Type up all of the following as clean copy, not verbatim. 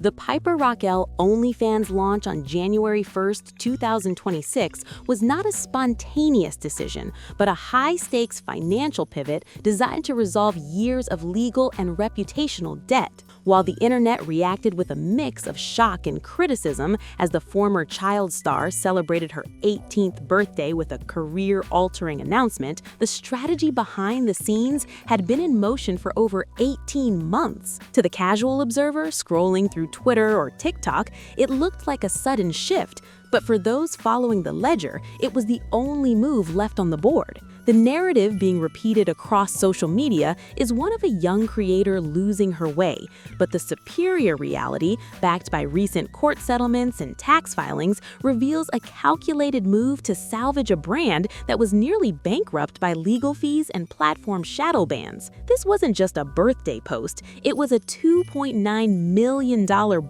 The Piper Rockelle OnlyFans launch on January 1st, 2026 was not a spontaneous decision, but a high-stakes financial pivot designed to resolve years of legal and reputational debt. While the internet reacted with a mix of shock and criticism as the former child star celebrated her 18th birthday with a career-altering announcement, the strategy behind the scenes had been in motion for over 18 months. To the casual observer scrolling through Twitter or TikTok, it looked like a sudden shift, but for those following the ledger, it was the only move left on the board. The narrative being repeated across social media is one of a young creator losing her way, but the superior reality, backed by recent court settlements and tax filings, reveals a calculated move to salvage a brand that was nearly bankrupt by legal fees and platform shadow bans. This wasn't just a birthday post, it was a $2.9 million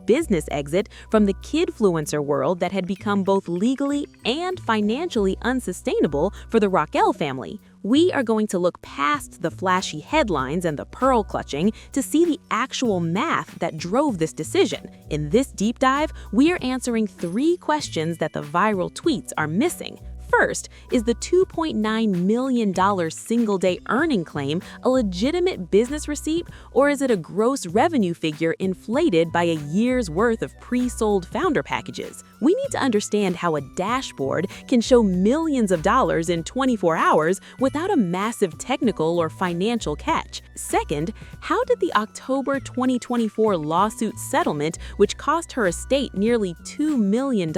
business exit from the kidfluencer world that had become both legally and financially unsustainable for the Rockelle family. We are going to look past the flashy headlines and the pearl clutching to see the actual math that drove this decision. In this deep dive, we are answering 3 questions that the viral tweets are missing. First, is the $2.9 million single-day earning claim a legitimate business receipt, or is it a gross revenue figure inflated by a year's worth of pre-sold founder packages? We need to understand how a dashboard can show millions of dollars in 24 hours without a massive technical or financial catch. Second, how did the October 2024 lawsuit settlement, which cost her estate nearly $2 million,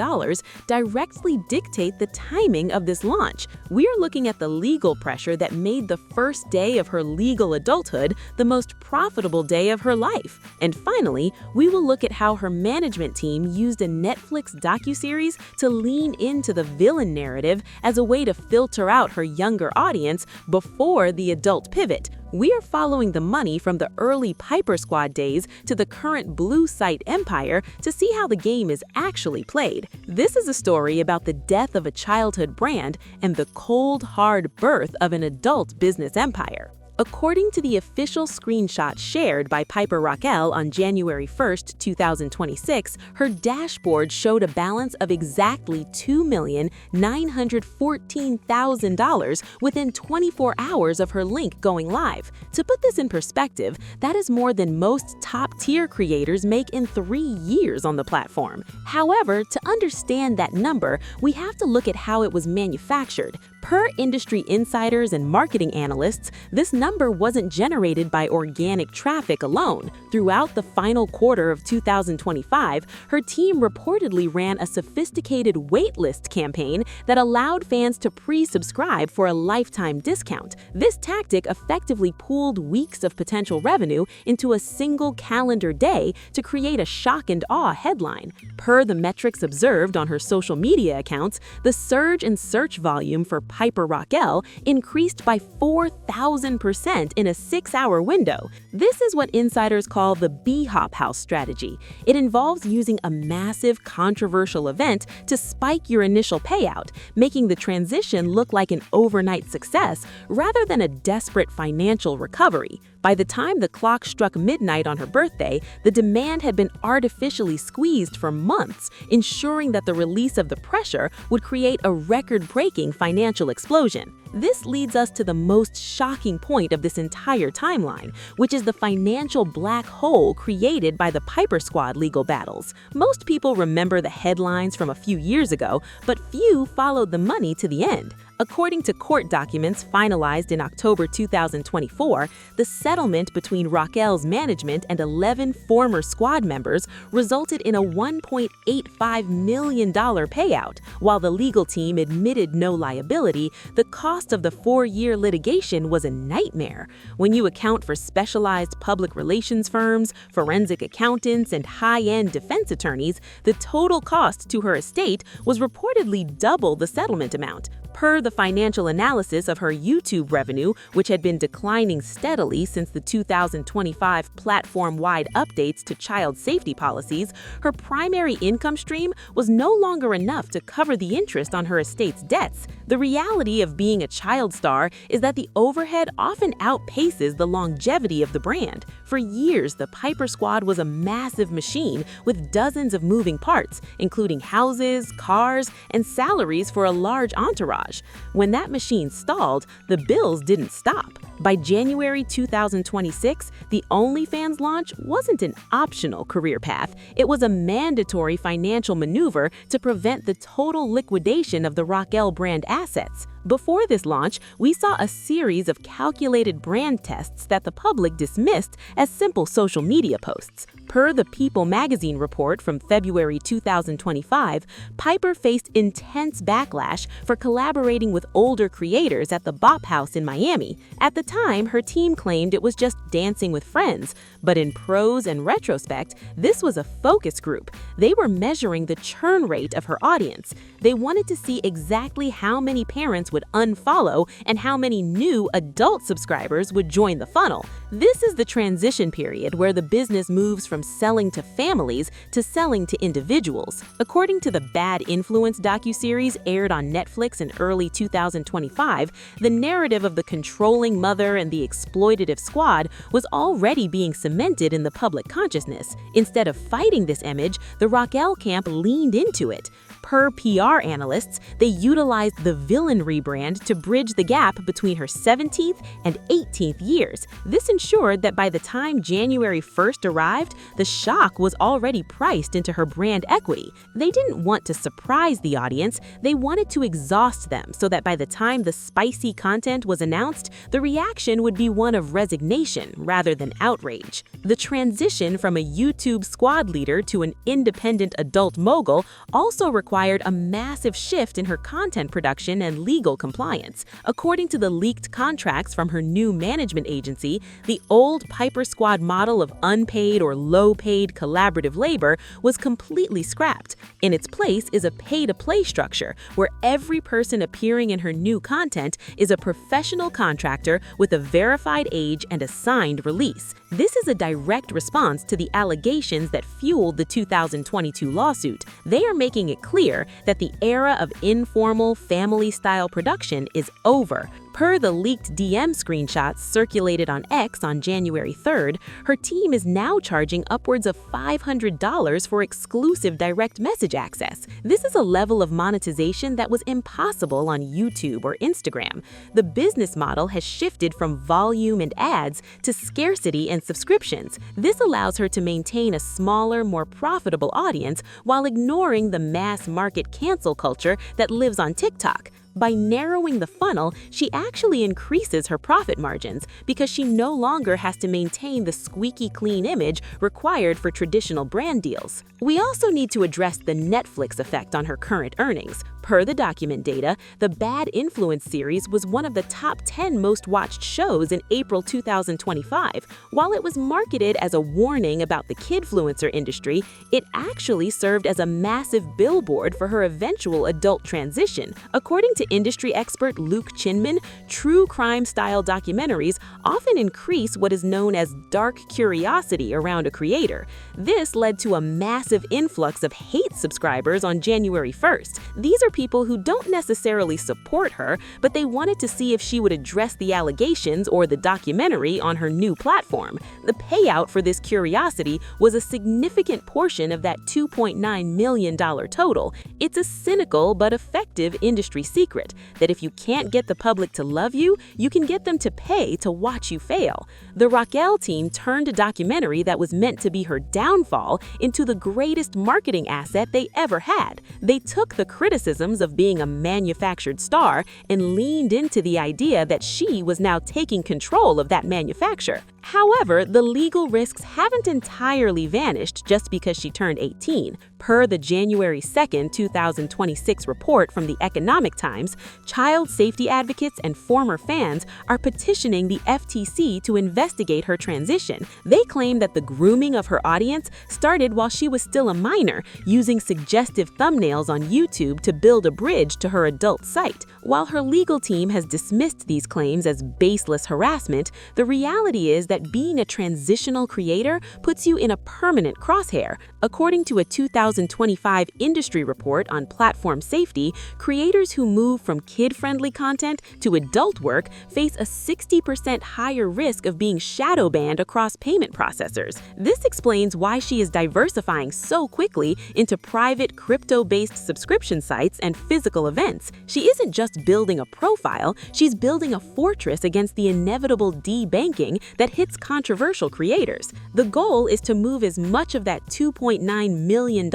directly dictate the timing of this launch? We are looking at the legal pressure that made the first day of her legal adulthood the most profitable day of her life. And finally, we will look at how her management team used a Netflix docuseries to lean into the villain narrative as a way to filter out her younger audience before the adult pivot. We are following the money from the early Piper Squad days to the current blue site empire to see how the game is actually played. This is a story about the death of a childhood brand and the cold, hard birth of an adult business empire. According to the official screenshot shared by Piper Rockelle on January 1st, 2026, her dashboard showed a balance of exactly $2,914,000 within 24 hours of her link going live. To put this in perspective, that is more than most top-tier creators make in 3 years on the platform. However, to understand that number, we have to look at how it was manufactured. Per industry insiders and marketing analysts, this number wasn't generated by organic traffic alone. Throughout the final quarter of 2025, her team reportedly ran a sophisticated waitlist campaign that allowed fans to pre-subscribe for a lifetime discount. This tactic effectively pooled weeks of potential revenue into a single calendar day to create a shock and awe headline. Per the metrics observed on her social media accounts, the surge in search volume for Piper Rockelle increased by 4,000% in a 6-hour window. This is what insiders call the B-Hop House strategy. It involves using a massive, controversial event to spike your initial payout, making the transition look like an overnight success rather than a desperate financial recovery. By the time the clock struck midnight on her birthday, the demand had been artificially squeezed for months, ensuring that the release of the pressure would create a record-breaking financial explosion. This leads us to the most shocking point of this entire timeline, which is the financial black hole created by the Piper Squad legal battles. Most people remember the headlines from a few years ago, but few followed the money to the end. According to court documents finalized in October 2024, the settlement between Rockelle's management and 11 former squad members resulted in a $1.85 million payout. While the legal team admitted no liability, the cost of the 4-year litigation was a nightmare. When you account for specialized public relations firms, forensic accountants, and high-end defense attorneys, the total cost to her estate was reportedly double the settlement amount. Per the financial analysis of her YouTube revenue, which had been declining steadily since the 2025 platform-wide updates to child safety policies, her primary income stream was no longer enough to cover the interest on her estate's debts. The reality of being a child star is that the overhead often outpaces the longevity of the brand. For years, the Piper Squad was a massive machine with dozens of moving parts, including houses, cars, and salaries for a large entourage. When that machine stalled, the bills didn't stop. By January 2026, the OnlyFans launch wasn't an optional career path. It was a mandatory financial maneuver to prevent the total liquidation of the Rockelle brand assets. Before this launch, we saw a series of calculated brand tests that the public dismissed as simple social media posts. Per the People magazine report from February 2025, Piper faced intense backlash for collaborating with older creators at the Bop House in Miami. At the time, her team claimed it was just dancing with friends, but in pros and retrospect, this was a focus group. They were measuring the churn rate of her audience. They wanted to see exactly how many parents would unfollow and how many new adult subscribers would join the funnel. This is the transition period where the business moves from selling to families to selling to individuals. According to the Bad Influence docuseries aired on Netflix in early 2025, the narrative of the controlling mother and the exploitative squad was already being cemented in the public consciousness. Instead of fighting this image, the Rockelle camp leaned into it. Per PR analysts, they utilized the villain rebrand to bridge the gap between her 17th and 18th years. This ensured that by the time January 1st arrived, the shock was already priced into her brand equity. They didn't want to surprise the audience, they wanted to exhaust them so that by the time the spicy content was announced, the reaction would be one of resignation rather than outrage. The transition from a YouTube squad leader to an independent adult mogul also required a massive shift in her content production and legal compliance. According to the leaked contracts from her new management agency, the old Piper Squad model of unpaid or low-paid collaborative labor was completely scrapped. In its place is a pay-to-play structure, where every person appearing in her new content is a professional contractor with a verified age and a signed release. This is a direct response to the allegations that fueled the 2022 lawsuit. They are making it clear that the era of informal, family-style production is over. Per the leaked DM screenshots circulated on X on January 3rd, her team is now charging upwards of $500 for exclusive direct message access. This is a level of monetization that was impossible on YouTube or Instagram. The business model has shifted from volume and ads to scarcity and subscriptions. This allows her to maintain a smaller, more profitable audience while ignoring the mass market cancel culture that lives on TikTok. By narrowing the funnel, she actually increases her profit margins because she no longer has to maintain the squeaky clean image required for traditional brand deals. We also need to address the Netflix effect on her current earnings. Per the document data, the Bad Influence series was one of the top 10 most watched shows in April 2025. While it was marketed as a warning about the kidfluencer industry, it actually served as a massive billboard for her eventual adult transition. According to industry expert Luke Chinman, true crime-style documentaries often increase what is known as dark curiosity around a creator. This led to a massive influx of hate subscribers on January 1st. These are people who don't necessarily support her, but they wanted to see if she would address the allegations or the documentary on her new platform. The payout for this curiosity was a significant portion of that $2.9 million total. It's a cynical but effective industry secret that if you can't get the public to love you, you can get them to pay to watch you fail. The Rockelle team turned a documentary that was meant to be her downfall into the greatest marketing asset they ever had. They took the criticisms of being a manufactured star and leaned into the idea that she was now taking control of that manufacture. However, the legal risks haven't entirely vanished just because she turned 18. Per the January 2, 2026 report from the Economic Times, child safety advocates and former fans are petitioning the FTC to investigate her transition. They claim that the grooming of her audience started while she was still a minor, using suggestive thumbnails on YouTube to build a bridge to her adult site. While her legal team has dismissed these claims as baseless harassment, the reality is that being a transitional creator puts you in a permanent crosshair. According to a 2025 industry report on platform safety, creators who move from kid-friendly content to adult work face a 60% higher risk of being shadow banned across payment processors. This explains why she is diversifying so quickly into private crypto-based subscription sites and physical events. She isn't just building a profile, she's building a fortress against the inevitable debanking that hits controversial creators. The goal is to move as much of that $2.9 million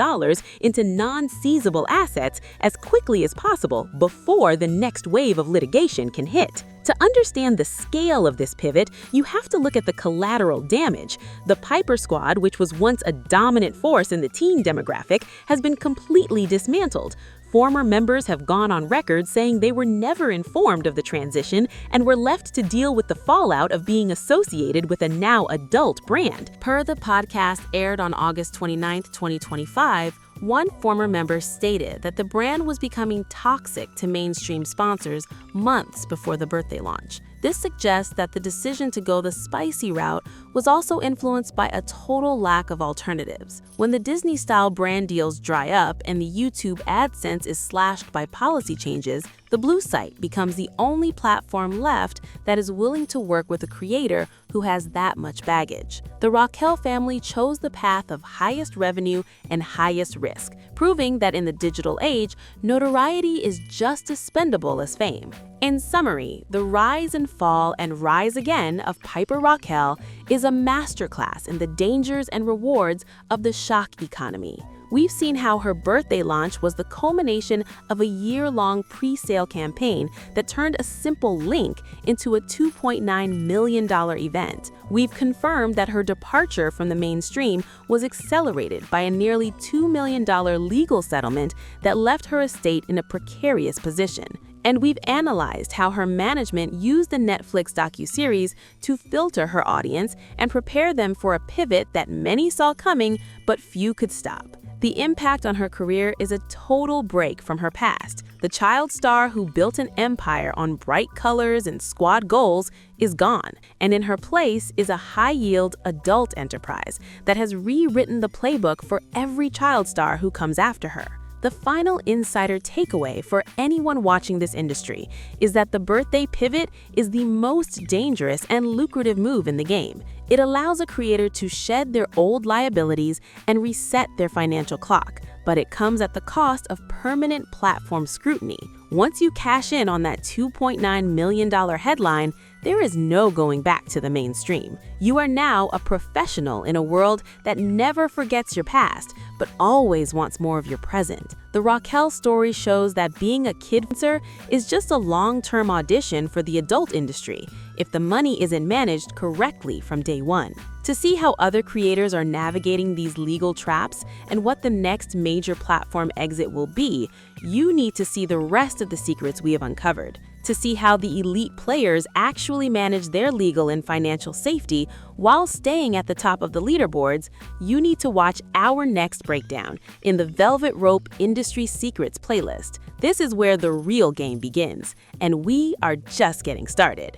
into non-seizable assets as quickly as possible before the next wave of litigation can hit. To understand the scale of this pivot, you have to look at the collateral damage. The Piper Squad, which was once a dominant force in the teen demographic, has been completely dismantled. Former members have gone on record saying they were never informed of the transition and were left to deal with the fallout of being associated with a now adult brand. Per the podcast aired on August 29, 2025, one former member stated that the brand was becoming toxic to mainstream sponsors months before the birthday launch. This suggests that the decision to go the spicy route was also influenced by a total lack of alternatives. When the Disney-style brand deals dry up and the YouTube AdSense is slashed by policy changes, the Blue site becomes the only platform left that is willing to work with a creator who has that much baggage. The Rockelle family chose the path of highest revenue and highest risk, proving that in the digital age, notoriety is just as spendable as fame. In summary, the rise and fall and rise again of Piper Rockelle is a masterclass in the dangers and rewards of the shock economy. We've seen how her birthday launch was the culmination of a year-long pre-sale campaign that turned a simple link into a $2.9 million event. We've confirmed that her departure from the mainstream was accelerated by a nearly $2 million legal settlement that left her estate in a precarious position. And we've analyzed how her management used the Netflix docuseries to filter her audience and prepare them for a pivot that many saw coming but few could stop. The impact on her career is a total break from her past. The child star who built an empire on bright colors and squad goals is gone, and in her place is a high-yield adult enterprise that has rewritten the playbook for every child star who comes after her. The final insider takeaway for anyone watching this industry is that the birthday pivot is the most dangerous and lucrative move in the game. It allows a creator to shed their old liabilities and reset their financial clock, but it comes at the cost of permanent platform scrutiny. Once you cash in on that $2.9 million headline, there is no going back to the mainstream. You are now a professional in a world that never forgets your past, but always wants more of your present. The Rockelle story shows that being a kidfluencer is just a long-term audition for the adult industry if the money isn't managed correctly from day one. To see how other creators are navigating these legal traps and what the next major platform exit will be, you need to see the rest of the secrets we have uncovered. To see how the elite players actually manage their legal and financial safety while staying at the top of the leaderboards, you need to watch our next breakdown in the Velvet Rope Industry Secrets playlist. This is where the real game begins, and we are just getting started.